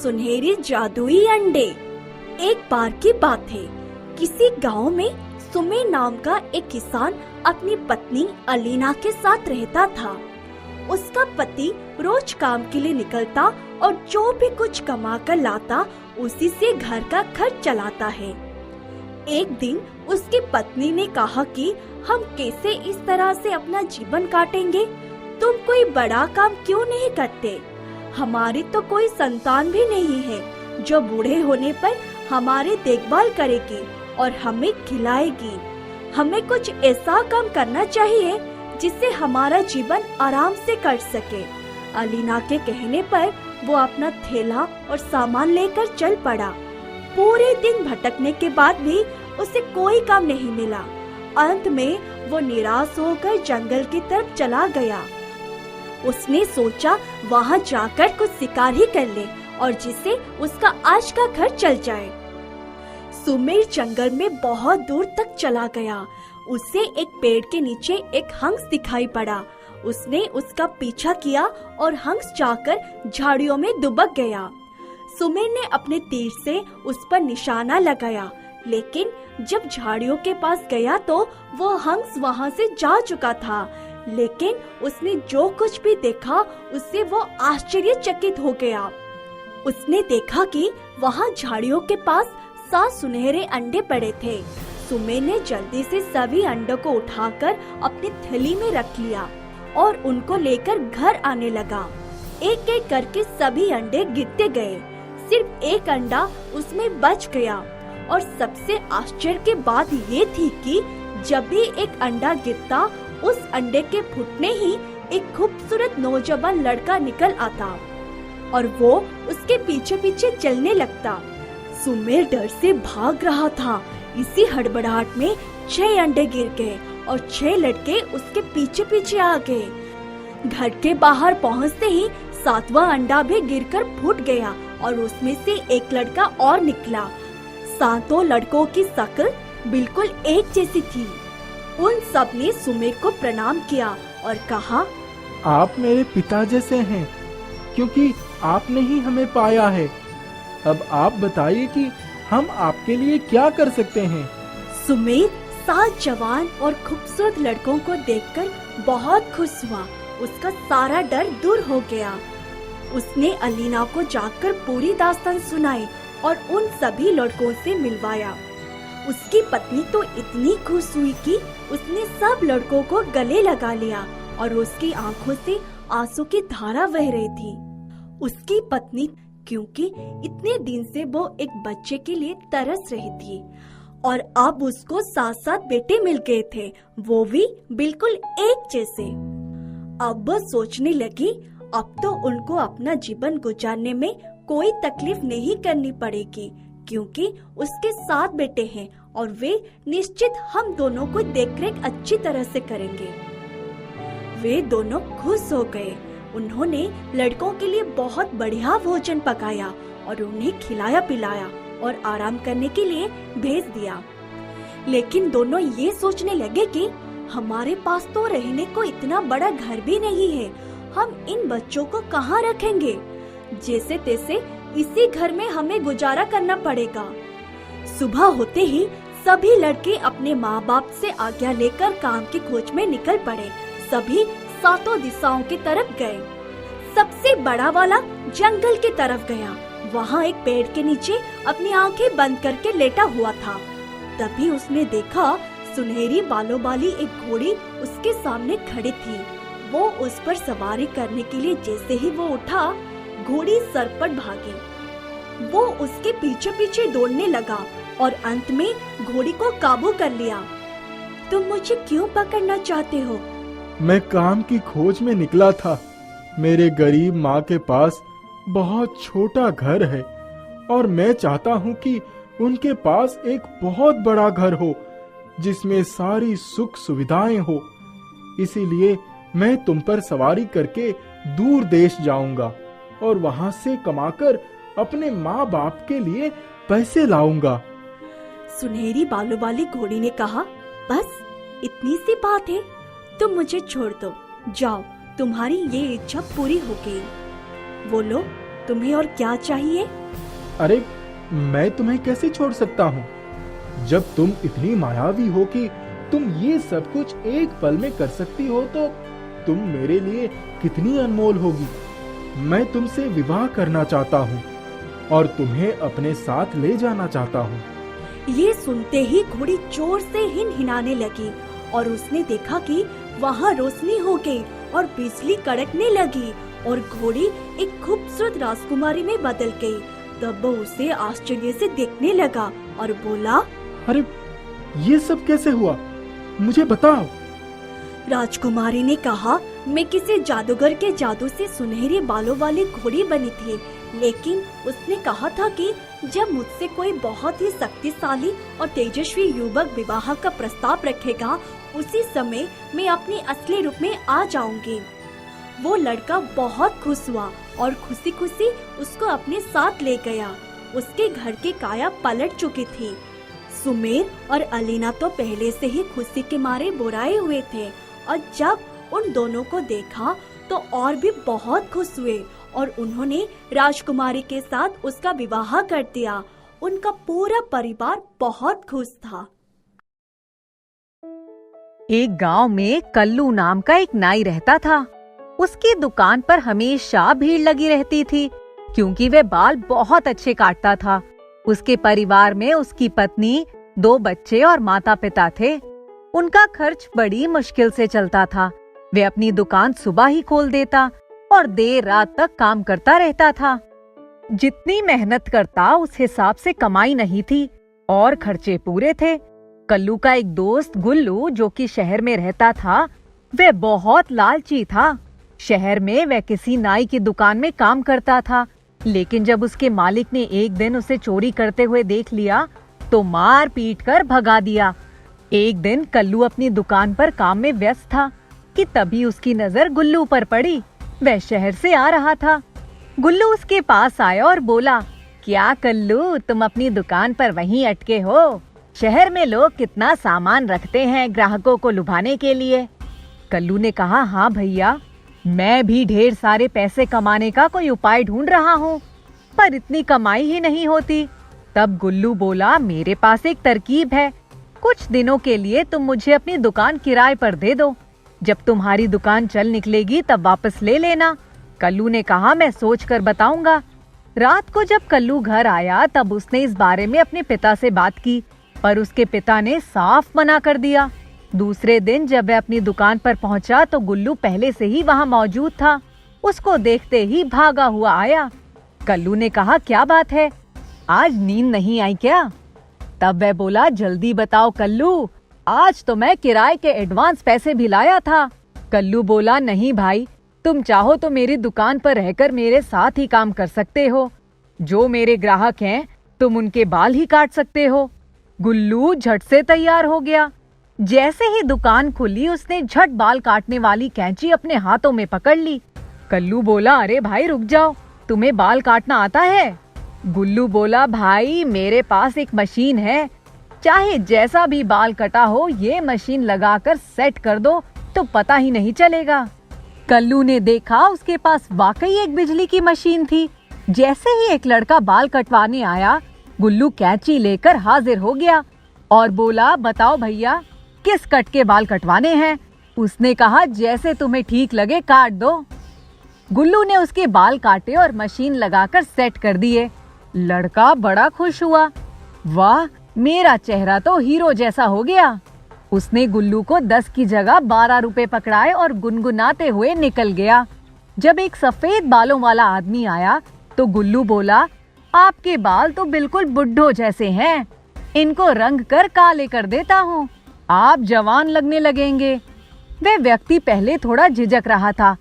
सुनहरे जादुई अंडे। एक बार की बात है, किसी गांव में सुमेर नाम का एक किसान अपनी पत्नी अलीना के साथ रहता था। उसका पति रोज काम के लिए निकलता और जो भी कुछ कमा कर लाता उसी से घर का खर्च चलाता है। एक दिन उसकी पत्नी ने कहा कि हम कैसे इस तरह से अपना जीवन काटेंगे, तुम कोई बड़ा काम क्यों नहीं करते? हमारी तो कोई संतान भी नहीं है जो बूढ़े होने पर हमारी देखभाल करेगी और हमें खिलाएगी। हमें कुछ ऐसा काम करना चाहिए जिससे हमारा जीवन आराम से कट सके। अलीना के कहने पर वो अपना थैला और सामान लेकर चल पड़ा। पूरे दिन भटकने के बाद भी उसे कोई काम नहीं मिला। अंत में वो निराश होकर जंगल की तरफ चला गया। उसने सोचा वहाँ जाकर कुछ शिकार ही कर ले और जिससे उसका आज का खर्च चल जाए। सुमेर जंगल में बहुत दूर तक चला गया। उसे एक पेड़ के नीचे एक हंस दिखाई पड़ा। उसने उसका पीछा किया और हंस जाकर झाड़ियों में दुबक गया। सुमेर ने अपने तीर से उस पर निशाना लगाया, लेकिन जब झाड़ियों के पास गया तो वो हंस वहाँ से जा चुका था। लेकिन उसने जो कुछ भी देखा उससे वो आश्चर्यचकित हो गया। उसने देखा कि वहाँ झाड़ियों के पास 7 सुनहरे अंडे पड़े थे। सुमेर ने जल्दी से सभी अंडों को उठाकर अपनी थैली में रख लिया और उनको लेकर घर आने लगा। एक एक करके सभी अंडे गिरते गए। सिर्फ एक अंडा उसमें बच गया और सबसे आश्चर्य की बात ये थी कि जब भी एक अंडा गिरता उस अंडे के फूटने ही एक खूबसूरत नौजवान लड़का निकल आता और वो उसके पीछे पीछे चलने लगता। सुमेर डर से भाग रहा था। इसी हड़बड़ाहट में 6 अंडे गिर गए और 6 लड़के उसके पीछे पीछे आ गए। घर के बाहर पहुंचते ही 7वां अंडा भी गिरकर फूट गया और उसमें से एक लड़का और निकला। 7 लड़कों की शक्ल बिल्कुल एक जैसी थी। उन सब ने सुमेर को प्रणाम किया और कहा, आप मेरे पिता जैसे हैं, क्योंकि आपने ही हमें पाया है। अब आप बताइए कि हम आपके लिए क्या कर सकते हैं? सुमेर 7 जवान और खूबसूरत लड़कों को देखकर बहुत खुश हुआ। उसका सारा डर दूर हो गया। उसने अलीना को जाकर पूरी दास्तान सुनाई और उन सभी लड़कों से मिलवाया। उसकी पत्नी तो इतनी खुश हुई कि उसने सब लड़कों को गले लगा लिया और उसकी आंखों से आंसू की धारा बह रही थी। उसकी पत्नी, क्योंकि इतने दिन से वो एक बच्चे के लिए तरस रही थी और अब उसको 7 बेटे मिल गए थे, वो भी बिल्कुल एक जैसे। अब वो सोचने लगी, अब तो उनको अपना जीवन गुजारने में कोई तकलीफ नहीं करनी पड़ेगी, क्योंकि उसके 7 बेटे हैं और वे निश्चित हम दोनों को देखरेख अच्छी तरह से करेंगे। वे दोनों खुश हो गए। उन्होंने लड़कों के लिए बहुत बढ़िया भोजन पकाया और उन्हें खिलाया पिलाया और आराम करने के लिए भेज दिया। लेकिन दोनों ये सोचने लगे कि हमारे पास तो रहने को इतना बड़ा घर भी नहीं है, हम इन बच्चों को कहाँ रखेंगे? जैसे तैसे इसी घर में हमें गुजारा करना पड़ेगा। सुबह होते ही सभी लड़के अपने माँ बाप से आज्ञा लेकर काम की खोज में निकल पड़े। सभी 7 दिशाओं की तरफ गए। सबसे बड़ा वाला जंगल की तरफ गया। वहाँ एक पेड़ के नीचे अपनी आंखें बंद करके लेटा हुआ था। तभी उसने देखा सुनहरी बालों वाली एक घोड़ी उसके सामने खड़ी थी। वो उस पर सवारी करने के लिए जैसे ही वो उठा, घोड़ी सरपट भागी। वो उसके पीछे पीछे दौड़ने लगा और अंत में घोड़ी को काबू कर लिया। तुम मुझे क्यों पकड़ना चाहते हो? मैं काम की खोज में निकला था। मेरे गरीब माँ के पास बहुत छोटा घर है और मैं चाहता हूँ कि उनके पास एक बहुत बड़ा घर हो जिसमें सारी सुख सुविधाएं हो। इसीलिए मैं तुम पर सवारी करके दूर देश जाऊंगा और वहाँ से कमाकर अपने माँ बाप के लिए पैसे लाऊंगा। सुनहरी बालों वाली घोड़ी ने कहा, बस इतनी सी बात है, तुम मुझे छोड़ दो, जाओ, तुम्हारी ये इच्छा पूरी हो गई। वो लोग तुम्हें और क्या चाहिए? अरे मैं तुम्हें कैसे छोड़ सकता हूँ? जब तुम इतनी मायावी हो कि तुम ये सब कुछ एक पल में कर सकती हो तो तुम मेरे लिए कितनी अनमोल होगी। मैं तुमसे विवाह करना चाहता हूँ और तुम्हें अपने साथ ले जाना चाहता हूँ। ये सुनते ही घोड़ी जोर से हिनहिनाने लगी और उसने देखा कि वहाँ रोशनी हो गई और बिजली कड़कने लगी और घोड़ी एक खूबसूरत राजकुमारी में बदल गई। तब वो उसे आश्चर्य से देखने लगा और बोला, अरे ये सब कैसे हुआ, मुझे बताओ। राजकुमारी ने कहा, मैं किसी जादूगर के जादू से सुनहरे बालों वाली घोड़ी बनी थी, लेकिन उसने कहा था कि जब मुझसे कोई बहुत ही शक्तिशाली और तेजस्वी युवक विवाह का प्रस्ताव रखेगा, उसी समय मैं अपने असली रूप में आ जाऊंगी। वो लड़का बहुत खुश हुआ और खुशी खुशी उसको अपने साथ ले गया। उसके घर की काया पलट चुकी थी। सुमेर और अलीना तो पहले से ही खुशी के मारे बुराए हुए थे और जब उन दोनों को देखा तो और भी बहुत खुश हुए और उन्होंने राजकुमारी के साथ उसका विवाह कर दिया। उनका पूरा परिवार बहुत खुश था। एक गांव में कल्लू नाम का एक नाई रहता था। उसकी दुकान पर हमेशा भीड़ लगी रहती थी क्योंकि वह बाल बहुत अच्छे काटता था। उसके परिवार में उसकी पत्नी, 2 बच्चे और माता पिता थे। उनका खर्च बड़ी मुश्किल से चलता था। वे अपनी दुकान सुबह ही खोल देता और देर रात तक काम करता रहता था। जितनी मेहनत करता उस हिसाब से कमाई नहीं थी और खर्चे पूरे थे। कल्लू का एक दोस्त गुल्लू, जो कि शहर में रहता था, वह बहुत लालची था। शहर में वह किसी नाई की दुकान में काम करता था, लेकिन जब उसके मालिक ने एक दिन उसे चोरी करते हुए देख लिया तो मार पीट कर भगा दिया। एक दिन कल्लू अपनी दुकान पर काम में व्यस्त था कि तभी उसकी नजर गुल्लू पर पड़ी। वह शहर से आ रहा था। गुल्लू उसके पास आया और बोला, क्या कल्लू, तुम अपनी दुकान पर वहीं अटके हो? शहर में लोग कितना सामान रखते हैं ग्राहकों को लुभाने के लिए। कल्लू ने कहा, हाँ भैया, मैं भी ढेर सारे पैसे कमाने का कोई उपाय ढूंढ रहा हूँ, पर इतनी कमाई ही नहीं होती। तब गुल्लू बोला, मेरे पास एक तरकीब है। कुछ दिनों के लिए तुम मुझे अपनी दुकान किराए पर दे दो। जब तुम्हारी दुकान चल निकलेगी तब वापस ले लेना। कल्लू ने कहा, मैं सोच कर बताऊंगा। रात को जब कल्लू घर आया तब उसने इस बारे में अपने पिता से बात की, पर उसके पिता ने साफ मना कर दिया। दूसरे दिन जब वह अपनी दुकान पर पहुंचा तो गुल्लू पहले से ही वहां मौजूद था। उसको देखते ही भागा हुआ आया। कल्लू ने कहा, क्या बात है, आज नींद नहीं आई क्या? तब वह बोला, जल्दी बताओ कल्लू, आज तो मैं किराए के एडवांस पैसे भी लाया था। कल्लू बोला, नहीं भाई, तुम चाहो तो मेरी दुकान पर रहकर मेरे साथ ही काम कर सकते हो। जो मेरे ग्राहक हैं तुम उनके बाल ही काट सकते हो। गुल्लू झट से तैयार हो गया। जैसे ही दुकान खुली उसने झट बाल काटने वाली कैंची अपने हाथों में पकड़ ली। कल्लू बोला, अरे भाई रुक जाओ, तुम्हें बाल काटना आता है? गुल्लू बोला, भाई मेरे पास एक मशीन है, चाहे जैसा भी बाल कटा हो ये मशीन लगाकर सेट कर दो तो पता ही नहीं चलेगा। कल्लू ने देखा उसके पास वाकई एक बिजली की मशीन थी। जैसे ही एक लड़का बाल कटवाने आया, गुल्लू कैंची लेकर हाजिर हो गया और बोला, बताओ भैया, किस कट के बाल कटवाने हैं? उसने कहा, जैसे तुम्हें ठीक लगे काट दो। गुल्लू ने उसके बाल काटे और मशीन लगाकर सेट कर दिए। लड़का बड़ा खुश हुआ। वाह, मेरा चेहरा तो हीरो जैसा हो गया। उसने गुल्लू को 10 की जगह 12 रुपए पकड़ाए और गुनगुनाते हुए निकल गया। जब एक सफेद बालों वाला आदमी आया तो गुल्लू बोला, आपके बाल तो बिल्कुल बुड्ढों जैसे हैं, इनको रंग कर काले कर देता हूँ, आप जवान लगने लगेंगे। वह व्यक्ति पहले थोड़ा झिझक रहा था,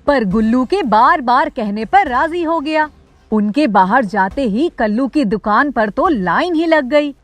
पर गुल्लू के बार बार कहने पर राजी हो गया। उनके बाहर जाते ही कल्लू की दुकान पर तो लाइन ही लग गई।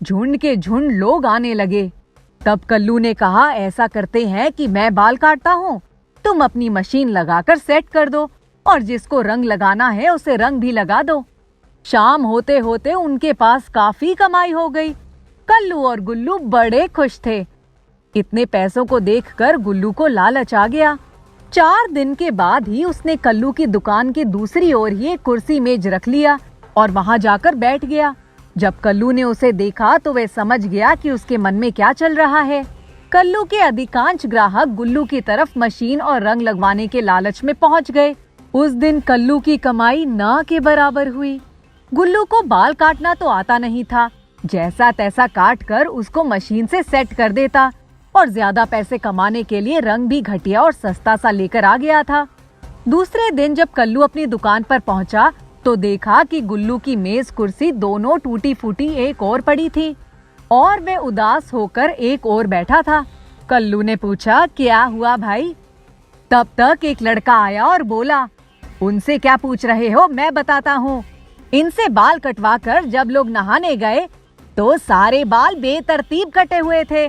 झुंड के झुंड लोग आने लगे। तब कल्लू ने कहा, ऐसा करते हैं कि मैं बाल काटता हूँ, तुम अपनी मशीन लगाकर सेट कर दो और जिसको रंग लगाना है उसे रंग भी लगा दो। शाम होते होते उनके पास काफी कमाई हो गई। कल्लू और गुल्लू बड़े खुश थे। इतने पैसों को देखकर गुल्लू को लालच आ गया। 4 दिन के बाद ही उसने कल्लू की दुकान की दूसरी ओर ही एक कुर्सी मेज रख लिया और वहां जाकर बैठ गया। जब कल्लू ने उसे देखा तो वह समझ गया कि उसके मन में क्या चल रहा है। कल्लू के अधिकांश ग्राहक गुल्लू की तरफ मशीन और रंग लगवाने के लालच में पहुंच गए। उस दिन कल्लू की कमाई ना के बराबर हुई। गुल्लू को बाल काटना तो आता नहीं था, जैसा तैसा काट कर उसको मशीन से सेट कर देता और ज्यादा पैसे कमाने के लिए रंग भी घटिया और सस्ता सा लेकर आ गया था। दूसरे दिन जब कल्लू अपनी दुकान पर पहुंचा तो देखा कि गुल्लू की मेज कुर्सी दोनों टूटी फूटी एक ओर पड़ी थी और वह उदास होकर एक ओर बैठा था। कल्लू ने पूछा, क्या हुआ भाई? तब तक एक लड़का आया और बोला, उनसे क्या पूछ रहे हो, मैं बताता हूँ। इनसे बाल कटवा कर जब लोग नहाने गए तो सारे बाल बेतरतीब कटे हुए थे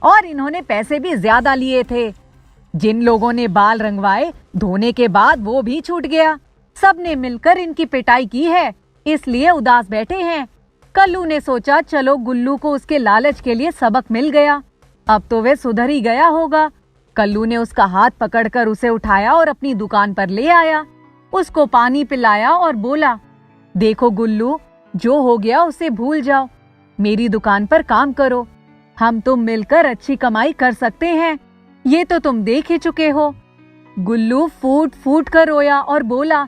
और इन्होंने पैसे भी ज्यादा लिए थे। जिन लोगों ने बाल रंगवाए धोने के बाद वो भी छूट गया। सबने मिलकर इनकी पिटाई की है, इसलिए उदास बैठे हैं। कल्लू ने सोचा चलो गुल्लू को उसके लालच के लिए सबक मिल गया, अब तो वे सुधर ही गया होगा। कल्लू ने उसका हाथ पकड़कर उसे उठाया और अपनी दुकान पर ले आया। उसको पानी पिलाया और बोला, देखो गुल्लू, जो हो गया उसे भूल जाओ, मेरी दुकान पर काम करो, हम तुम मिलकर अच्छी कमाई कर सकते हैं, ये तो तुम देख ही चुके हो। गुल्लू फूट फूट कर रोया और बोला,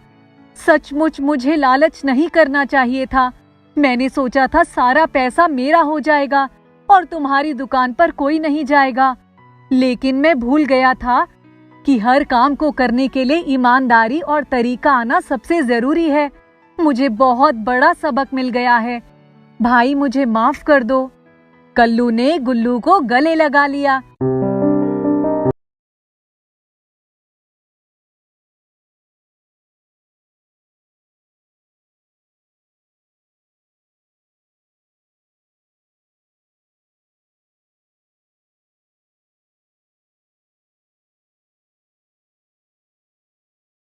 सचमुच मुझे लालच नहीं करना चाहिए था। मैंने सोचा था सारा पैसा मेरा हो जाएगा और तुम्हारी दुकान पर कोई नहीं जाएगा, लेकिन मैं भूल गया था कि हर काम को करने के लिए ईमानदारी और तरीका आना सबसे जरूरी है। मुझे बहुत बड़ा सबक मिल गया है, भाई मुझे माफ कर दो। कल्लू ने गुल्लू को गले लगा लिया।